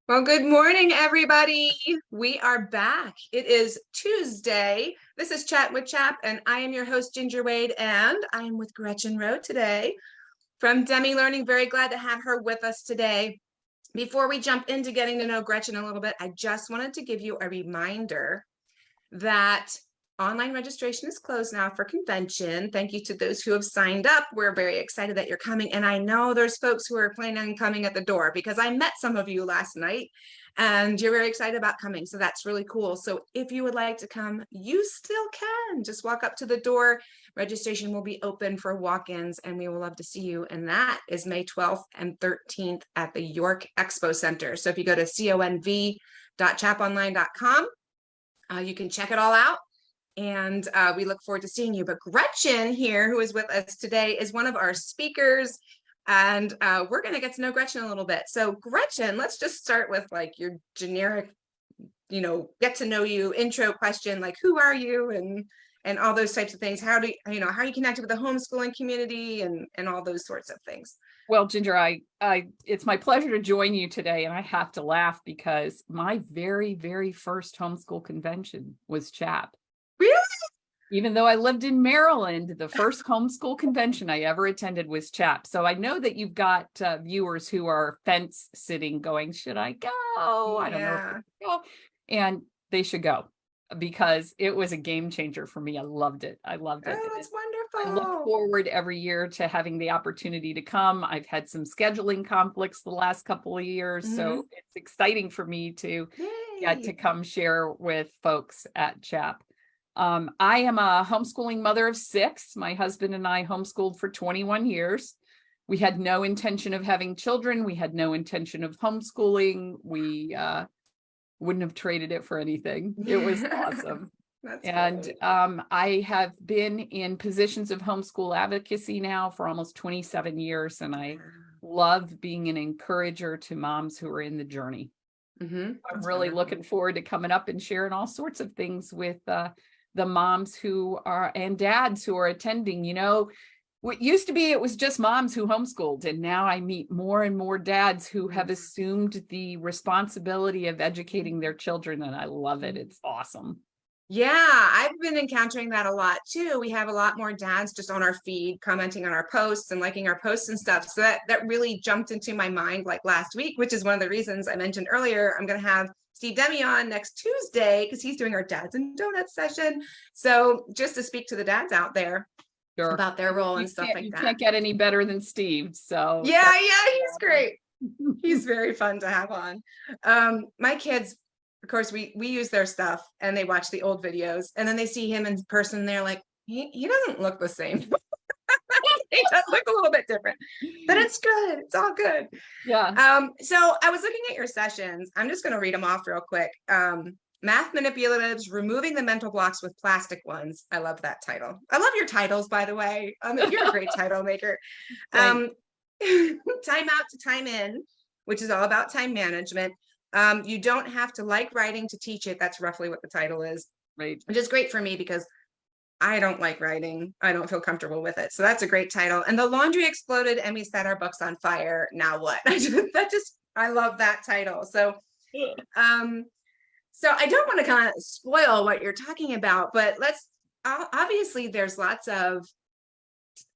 Well, good morning, everybody. We are back. It is Tuesday. This is Chat with CHAP, and I am your host, Ginger Wade, and I am with Gretchen Roe today from Demme Learning. Very glad to have her with us today. Before we jump into getting to know Gretchen a little bit, I just wanted to give you a reminder that online registration is closed now for convention. Thank you to those who have signed up. We're very excited that you're coming. And I know there's folks who are planning on coming at the door because I met some of you last night and you're very excited about coming. So that's really cool. So if you would like to come, you still can. Just walk up to the door. Registration will be open for walk-ins and we will love to see you. And that is May 12th and 13th at the York Expo Center. So if you go to conv.chaponline.com, you can check it all out. And we look forward to seeing you. But Gretchen here, who is with us today, is one of our speakers. And we're going to get to know Gretchen a little bit. So Gretchen, let's just start with like your generic, get to know you intro question, like who are you and all those types of things. How do how are you connected with the homeschooling community and all those sorts of things? Well, Ginger, it's my pleasure to join you today, and I have to laugh because my very, very first homeschool convention was CHAP. Really? Even though I lived in Maryland, the first homeschool convention I ever attended was CHAP. So I know that you've got viewers who are fence sitting going, should I go? I don't know if I should go. And they should go because it was a game changer for me. I loved it. I loved it. Oh, that's wonderful. I look forward every year to having the opportunity to come. I've had some scheduling conflicts the last couple of years, so it's exciting for me to get to come share with folks at CHAP. I am a homeschooling mother of 6. My husband and I homeschooled for 21 years. We had no intention of having children. We had no intention of homeschooling. We wouldn't have traded it for anything. It was awesome. And I have been in positions of homeschool advocacy now for almost 27 years, and I love being an encourager to moms who are in the journey. I'm really looking forward to coming up and sharing all sorts of things with the moms who are and dads who are attending. What used to be, it was just moms who homeschooled, and now I meet more and more dads who have assumed the responsibility of educating their children, and I love it. It's awesome. Yeah, I've been encountering that a lot too. We have a lot more dads just on our feed commenting on our posts and liking our posts and stuff. So that really jumped into my mind like last week, which is one of the reasons I mentioned earlier. I'm going to have Steve Demme on next Tuesday because he's doing our Dads and Donuts session. So just to speak to the dads out there about their role and stuff like that. You can't get any better than Steve. So yeah, he's great. He's very fun to have on. My kids, of course, we use their stuff and they watch the old videos and then they see him in person and they're like, he doesn't look the same. He does look a little bit different, but it's good. It's all good. Yeah. So I was looking at your sessions. I'm just going to read them off real quick. Math manipulatives, removing the mental blocks with plastic ones. I love that title. I love your titles, by the way. You're a great title maker. Time out to time in, which is all about time management. You don't have to like writing to teach it. That's roughly what the title is. Right. Which is great for me because I don't like writing. I don't feel comfortable with it. So that's a great title. And the laundry exploded and we set our books on fire. Now what? I love that title. So, so I don't want to kind of spoil what you're talking about, but obviously there's lots of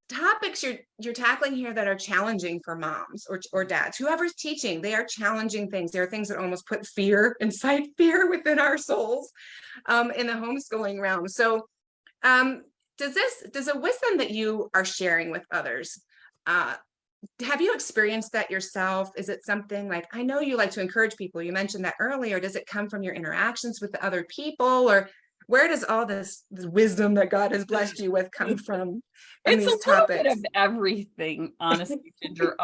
topics you're tackling here that are challenging for moms or dads, whoever's teaching. They are challenging things. There are things that almost put incite fear within our souls in the homeschooling realm. So does a wisdom that you are sharing with others, have you experienced that yourself? Is it something like, I know you like to encourage people, you mentioned that earlier, does it come from your interactions with the other people, or where does all this wisdom that God has blessed you with come from? It's a little bit of everything, honestly, Ginger.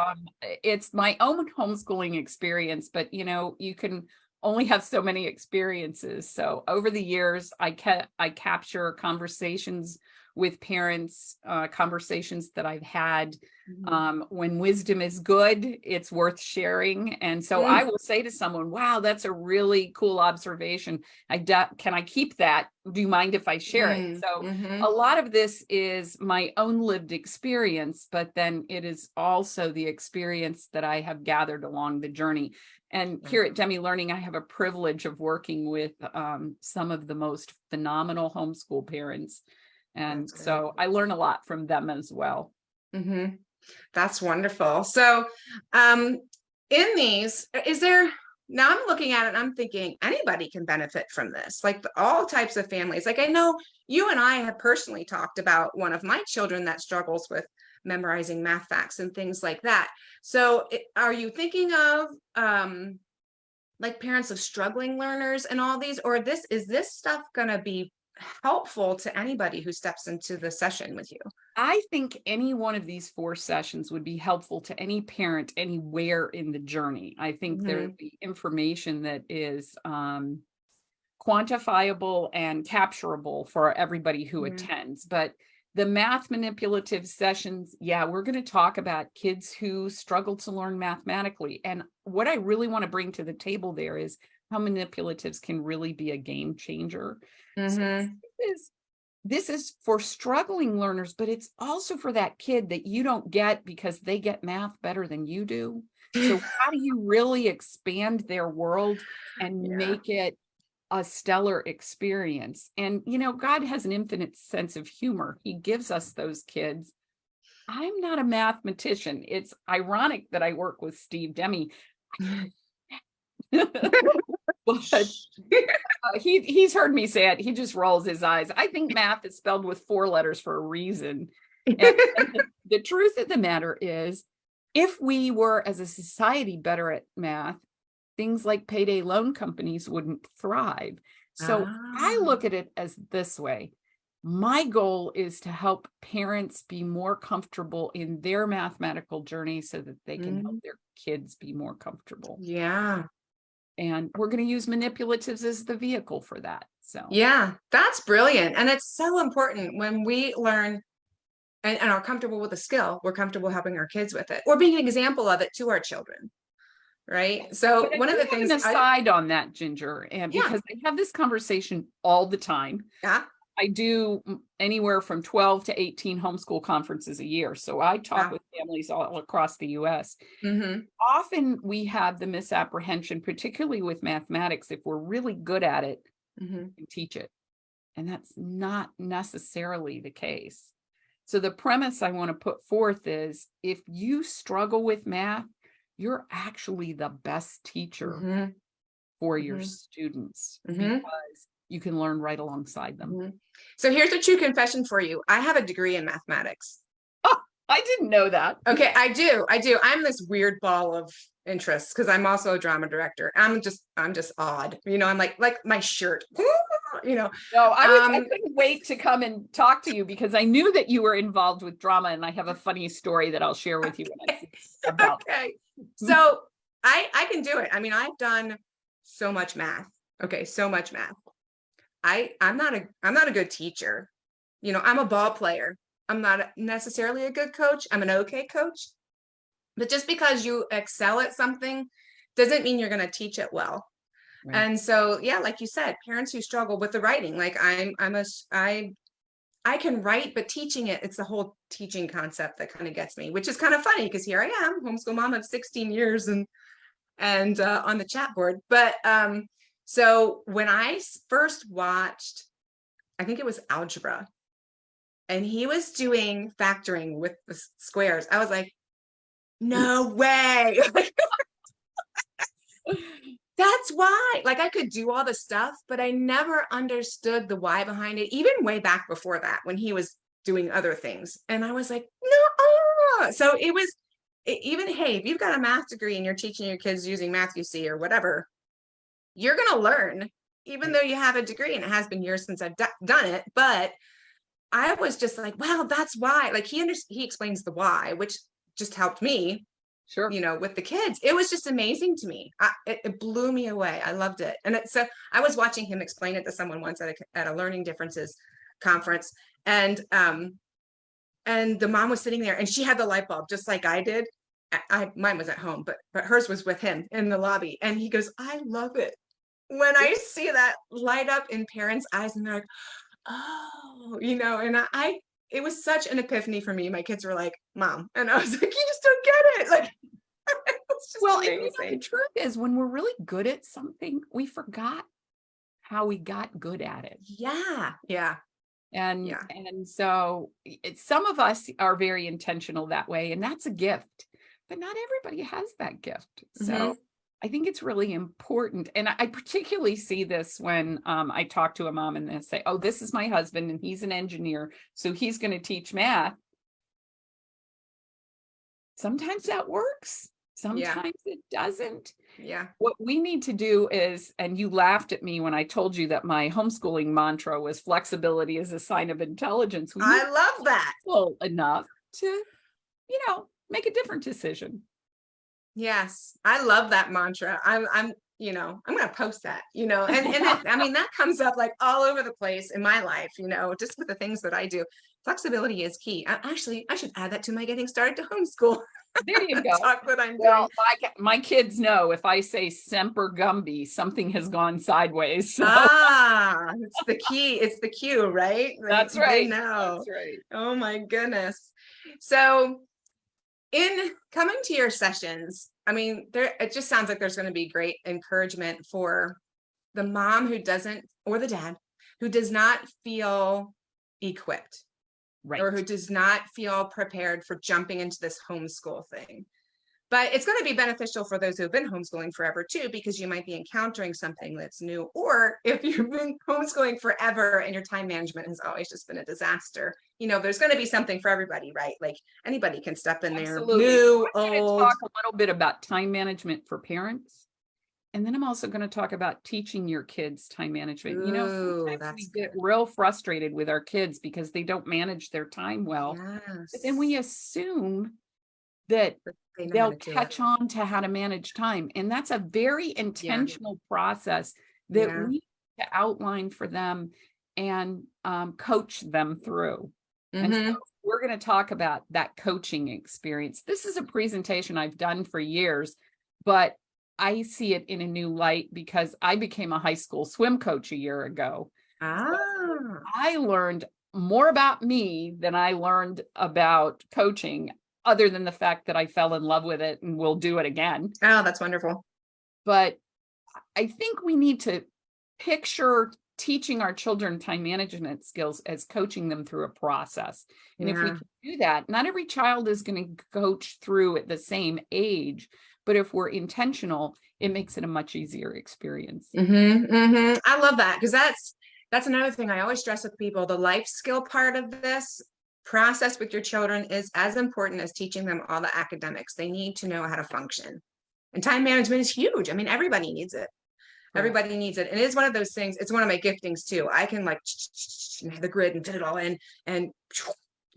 It's my own homeschooling experience, but you can only have so many experiences. So over the years, I capture conversations with parents, conversations that I've had. When wisdom is good, it's worth sharing. And so I will say to someone, wow, that's a really cool observation. Can I keep that do you mind if I share it? So a lot of this is my own lived experience, but then it is also the experience that I have gathered along the journey. And here at Demme Learning, I have a privilege of working with some of the most phenomenal homeschool parents. And so I learn a lot from them as well. That's wonderful. So in these, is there, now I'm looking at it and I'm thinking anybody can benefit from this, like all types of families. Like I know you and I have personally talked about one of my children that struggles with memorizing math facts and things like that. So are you thinking of like parents of struggling learners and all these, or is this stuff going to be helpful to anybody who steps into the session with you? I think any one of these 4 sessions would be helpful to any parent anywhere in the journey. I think there'll be information that is quantifiable and capturable for everybody who attends. But the math manipulative sessions, yeah, we're going to talk about kids who struggle to learn mathematically. And what I really want to bring to the table there is how manipulatives can really be a game changer. So this is for struggling learners, but it's also for that kid that you don't get because they get math better than you do. So how do you really expand their world and make it a stellar experience? And, you know, God has an infinite sense of humor. He gives us those kids. I'm not a mathematician. It's ironic that I work with Steve Demme. But he's heard me say it. He just rolls his eyes. I think math is spelled with 4 letters for a reason. And the truth of the matter is, if we were as a society better at math, things like payday loan companies wouldn't thrive. So I look at it as this way. My goal is to help parents be more comfortable in their mathematical journey so that they can help their kids be more comfortable. Yeah. And we're going to use manipulatives as the vehicle for that. So yeah, that's brilliant. And it's so important when we learn and are comfortable with a skill, we're comfortable helping our kids with it or being an example of it to our children. Right. So one of the things aside on that, Ginger, and because I have this conversation all the time. Yeah. I do anywhere from 12 to 18 homeschool conferences a year. So I talk with families all across the US. Often we have the misapprehension, particularly with mathematics, if we're really good at it, we can teach it. And that's not necessarily the case. So the premise I want to put forth is if you struggle with math, you're actually the best teacher for your students because you can learn right alongside them. So here's a true confession for you. I have a degree in mathematics. Oh, I didn't know that. Okay, I do. I'm this weird ball of interest because I'm also a drama director. I'm just odd. You know, I'm like my shirt. You know. No, I couldn't wait to come and talk to you because I knew that you were involved with drama, and I have a funny story that I'll share with you about. Okay. So I can do it. I mean, I've done so much math. Okay, so much math. I'm not a good teacher. You know, I'm a ball player. I'm not necessarily a good coach. I'm an okay coach. But just because you excel at something doesn't mean you're going to teach it well. Right. And so, yeah, like you said, parents who struggle with the writing, like I can write, but teaching it's the whole teaching concept that kind of gets me, which is kind of funny because here I am, homeschool mom of 16 years and on the chat board. But so when I first watched, I think it was algebra, and he was doing factoring with the squares, I was like, no way. That's why, like, I could do all the stuff, but I never understood the why behind it, even way back before that when he was doing other things. And I was like, no. So even, hey, if you've got a math degree and you're teaching your kids using MathUC or whatever, you're going to learn, even though you have a degree. And it has been years since I've done it. But I was just like, well, that's why. Like he explains the why, which just helped me. Sure. You know, with the kids, it was just amazing to me. It blew me away. I loved it. And so I was watching him explain it to someone once at a Learning Differences conference. And the mom was sitting there and she had the light bulb just like I did. Mine was at home, but hers was with him in the lobby. And he goes, I love it. when I see that light up in parents' eyes and they're like, oh, and it was such an epiphany for me. My kids were like, Mom. And I was like, you just don't get it. Like, it's just Well, amazing. the truth is when we're really good at something, we forgot how we got good at it. Yeah. Yeah. And so some of us are very intentional that way, and that's a gift, but not everybody has that gift. So I think it's really important. And I particularly see this when I talk to a mom and they say, oh, this is my husband and he's an engineer, so he's going to teach math. Sometimes that works. Sometimes it doesn't. Yeah. What we need to do is, and you laughed at me when I told you that my homeschooling mantra was flexibility is a sign of intelligence. I love that. Enough to, make a different decision. Yes. I love that mantra. I'm going to post that, and I mean, that comes up like all over the place in my life, just with the things that I do. Flexibility is key. Actually, I should add that to my getting started to homeschool. There you go. Talk that I'm well, doing. my kids know if I say Semper Gumby, something has gone sideways. So. It's the key. It's the cue, right? That's right. No. That's right. Oh my goodness. So in coming to your sessions, I mean, it just sounds like there's going to be great encouragement for the mom who doesn't, or the dad who does not feel equipped. Right. Or who does not feel prepared for jumping into this homeschool thing. But it's going to be beneficial for those who have been homeschooling forever too, because you might be encountering something that's new. Or if you've been homeschooling forever and your time management has always just been a disaster, there's going to be something for everybody, right? Like anybody can step in there. Absolutely. New, I'm going to old. talk a little bit about time management for parents. And then I'm also going to talk about teaching your kids time management. Sometimes we get real frustrated with our kids because they don't manage their time well. Yes. But then we assume that they'll catch on to how to manage time. And that's a very intentional process that we need to outline for them and coach them through. And so we're going to talk about that coaching experience. This is a presentation I've done for years, but I see it in a new light because I became a high school swim coach a year ago. So I learned more about me than I learned about coaching, other than the fact that I fell in love with it and will do it again. Oh, that's wonderful. But I think we need to picture teaching our children time management skills as coaching them through a process. And if we can do that, not every child is going to coach through at the same age. But if we're intentional, it makes it a much easier experience. I love that, because that's another thing I always stress with people. The life skill part of this process with your children is as important as teaching them all the academics. They need to know how to function. And time management is huge. I mean, everybody needs it. Everybody needs it. And it is one of those things. It's one of my giftings too. I can like the grid and fit it all in and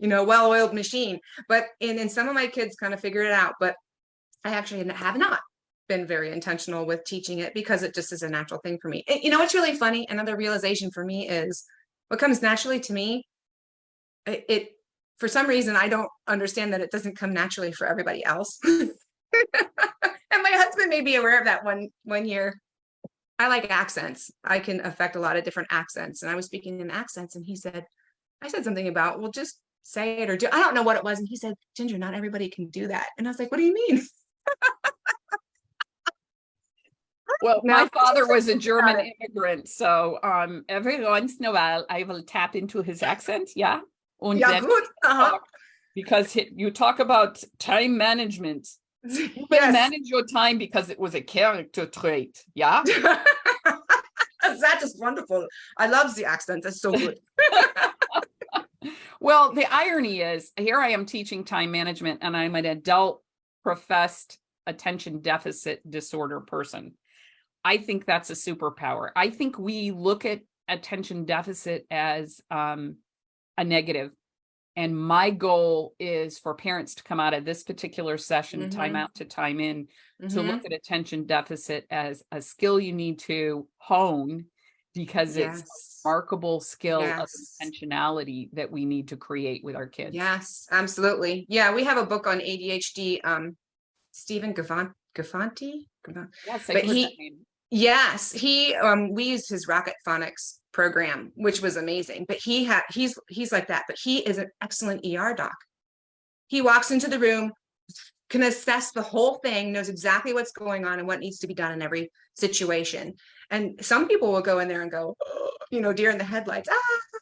well-oiled machine. But and some of my kids kind of figured it out. But I actually have not been very intentional with teaching it because it just is a natural thing for me. What's really funny, another realization for me is what comes naturally to me. It for some reason, I don't understand that it doesn't come naturally for everybody else. And my husband may be aware of that one year. I like accents. I can affect a lot of different accents. And I was speaking in accents and I said something about, well, just say it or do. I don't know what it was. And he said, Ginger, not everybody can do that. And I was like, what do you mean? Well, my father was a German immigrant, so every once in a while I will tap into his accent, yeah. And yeah, good. Because you talk about time management. You will manage your time because it was a character trait, yeah. That is wonderful. I love the accent. That's so good. Well, the irony is, here I am teaching time management, and I'm an adult professed attention deficit disorder person. I think that's a superpower. I think we look at attention deficit as a negative. And my goal is for parents to come out of this particular session, time out to time in, to look at attention deficit as a skill you need to hone, because it's a remarkable skill of intentionality that we need to create with our kids. Yes, absolutely. Yeah, we have a book on ADHD. Stephen Gafanti. Yes, but Yes, we used his Rocket Phonics program, which was amazing. But he's like that, but he is an excellent ER doc. He walks into the room, can assess the whole thing, knows exactly what's going on and what needs to be done in every situation. And some people will go in there and go, oh, deer in the headlights.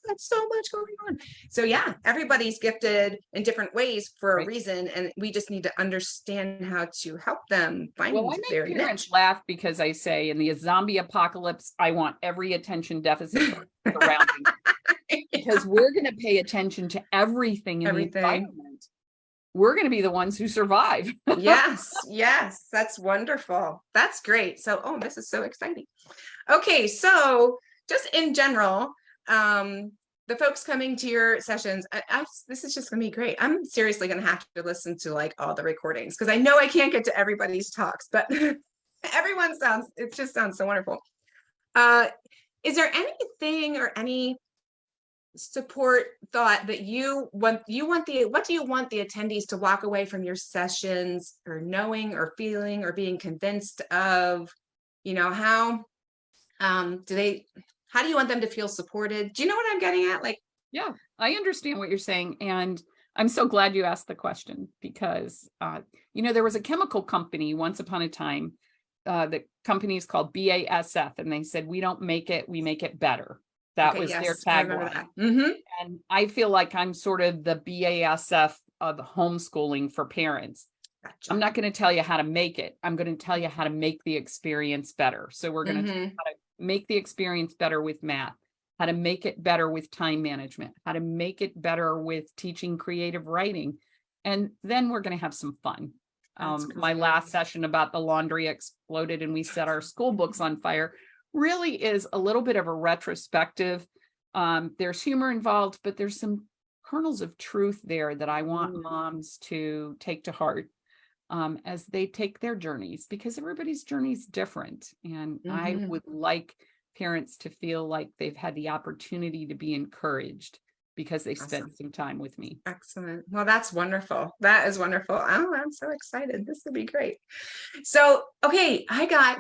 That's so much going on. So yeah, everybody's gifted in different ways for a Right. reason, and we just need to understand how to help them Well, find I their make niche. parents laugh because I say in the zombie apocalypse, I want every attention deficit surrounding because we're going to pay attention to everything in the Everything. environment. We're going to be the ones who survive. Yes, that's wonderful. That's great. So, this is so exciting. Okay, so just in general, the folks coming to your sessions, this is just gonna be great. I'm seriously gonna have to listen to like all the recordings because I know I can't get to everybody's talks, but it just sounds so wonderful. Is there anything or any support thought that what do you want the attendees to walk away from your sessions or knowing or feeling or being convinced of, how how do you want them to feel supported? Do you know what I'm getting at? Like, Yeah, I understand what you're saying. And I'm so glad you asked the question because, there was a chemical company once upon a time. The company is called BASF, and they said, we don't make it, we make it better. That okay, was their yes, I remember tagline. that. Mm-hmm. And I feel like I'm sort of the BASF of homeschooling for parents. Gotcha. I'm not going to tell you how to make it. I'm going to tell you how to make the experience better. So we're going to tell you how to make the experience better with math, how to make it better with time management, how to make it better with teaching creative writing. And then we're going to have some fun. My last session about the laundry exploded and we set our school books on fire really is a little bit of a retrospective. There's humor involved, but there's some kernels of truth there that I want moms to take to heart as they take their journeys, because everybody's journey is different. And I would like parents to feel like they've had the opportunity to be encouraged because they spent some time with me. Excellent. Well, that's wonderful. That is wonderful. Oh, I'm so excited. This will be great. So, okay,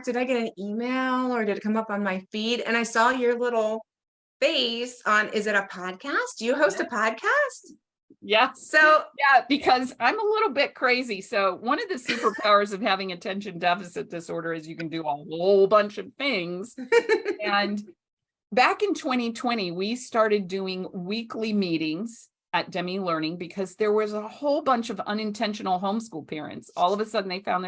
did I get an email or did it come up on my feed? And I saw your little face on, is it a podcast? Do you host a podcast? Yeah. So, yeah, because I'm a little bit crazy. So one of the superpowers of having attention deficit disorder is you can do a whole bunch of things. And back in 2020, we started doing weekly meetings at Demme Learning because there was a whole bunch of unintentional homeschool parents. All of a sudden, they found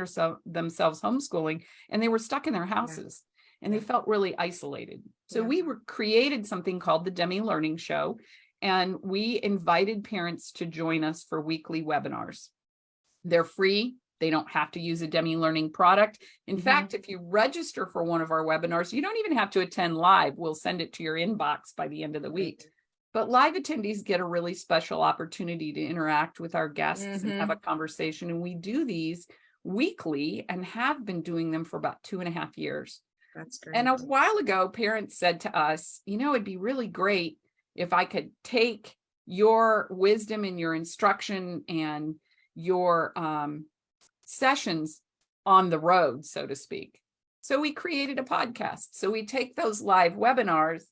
themselves homeschooling and they were stuck in their houses and they felt really isolated. So we created something called the Demme Learning Show, and we invited parents to join us for weekly webinars. They're free. They don't have to use a Demme Learning product. In fact, if you register for one of our webinars, you don't even have to attend live. We'll send it to your inbox by the end of the week. But live attendees get a really special opportunity to interact with our guests and have a conversation. And we do these weekly and have been doing them for about 2.5 years. That's great. And a while ago, parents said to us, it'd be really great if I could take your wisdom and your instruction and your sessions on the road, so to speak. So we created a podcast. So we take those live webinars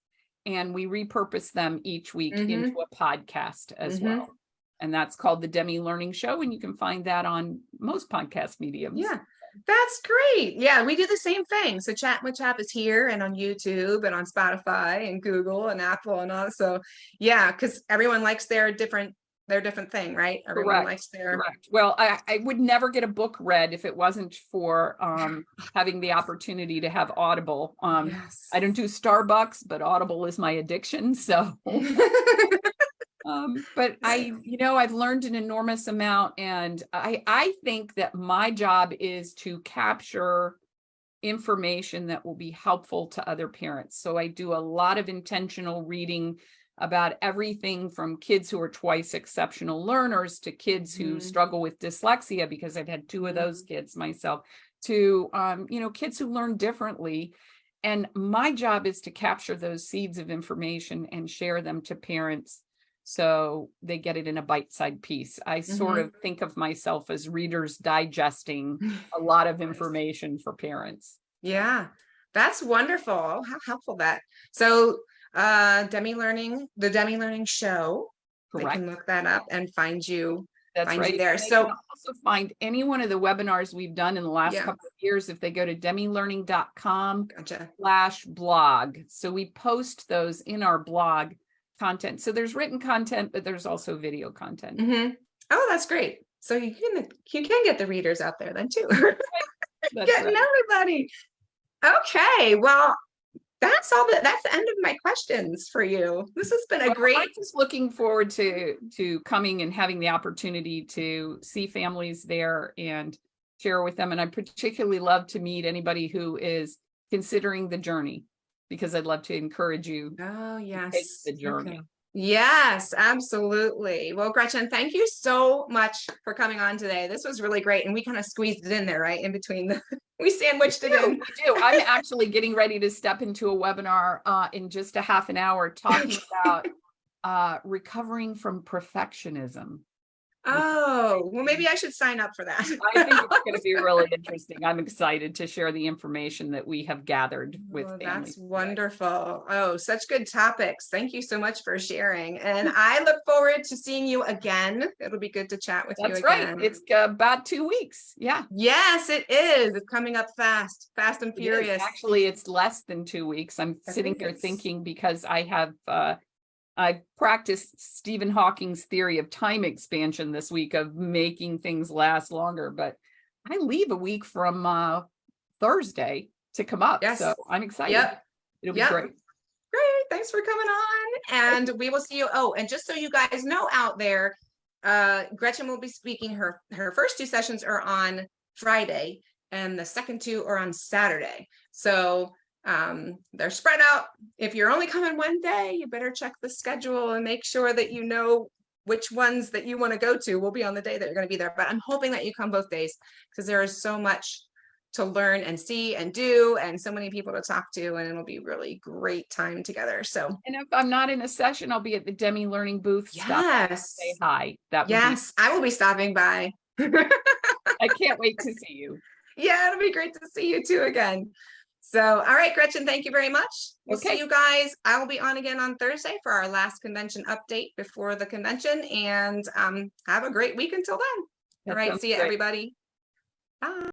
and we repurpose them each week into a podcast as well. And that's called the Demme Learning Show. And you can find that on most podcast mediums. Yeah, that's great. Yeah, we do the same thing. So Chat with CHAP is here and on YouTube and on Spotify and Google and Apple and all. So yeah, because everyone likes their different thing, right? Everyone likes their. Correct. Well, I would never get a book read if it wasn't for having the opportunity to have Audible. I don't do Starbucks, but Audible is my addiction. So but I've learned an enormous amount, and I think that my job is to capture information that will be helpful to other parents. So I do a lot of intentional reading about everything from kids who are twice exceptional learners to kids who struggle with dyslexia, because I've had 2 of those kids myself, to kids who learn differently. And my job is to capture those seeds of information and share them to parents so they get it in a bite-sized piece. I sort of think of myself as readers digesting a lot of information for parents. Yeah, That's wonderful. How helpful that. So the Demme Learning Show, they Correct. can look that up and find you That's right. there. And they So can also find any one of the webinars we've done in the last yeah, couple of years if they go to gotcha. demmelearning.com/blog. So we post those in our blog content. So there's written content, but there's also video content. Oh, that's great. So you can get the readers out there then too. That's Getting right. everybody. Okay, well, that's the end of my questions for you. This has been a great. I'm just looking forward to coming and having the opportunity to see families there and share with them. And I particularly love to meet anybody who is considering the journey, because I'd love to encourage you Oh, to take yes. the journey. Okay. Yes, absolutely. Well, Gretchen, thank you so much for coming on today. This was really great. And we kind of squeezed it in there, right? In between we sandwiched it in. We do. I'm actually getting ready to step into a webinar in just a half an hour talking about recovering from perfectionism. Oh, well, maybe I should sign up for that. I think it's going to be really interesting. I'm excited to share the information that we have gathered with families. That's wonderful. Oh, such good topics. Thank you so much for sharing. And I look forward to seeing you again. It'll be good to chat with you again. That's right. It's about 2 weeks. Yeah. Yes, it is. It's coming up fast and furious. Actually, it's less than 2 weeks. I'm sitting here thinking, because I have I practiced Stephen Hawking's theory of time expansion this week of making things last longer, but I leave a week from Thursday to come up. Yes. So I'm excited. Yep. It'll be great. Great. Thanks for coming on. And we will see you. Oh, and just so you guys know out there, Gretchen will be speaking. Her first 2 sessions are on Friday and the second 2 are on Saturday. So they're spread out. If you're only coming one day, you better check the schedule and make sure that you know which ones that you want to go to will be on the day that you're going to be there. But I'm hoping that you come both days, because there is so much to learn and see and do, and so many people to talk to, and it'll be really great time together. So, and if I'm not in a session, I'll be at the Demme Learning booth. Yes. Say hi. Yes, I will be stopping by. I can't wait to see you. Yeah, it'll be great to see you too again. So, all right, Gretchen, thank you very much. We'll see you guys. I will be on again on Thursday for our last convention update before the convention, and have a great week until then. All right, see you, everybody. Bye.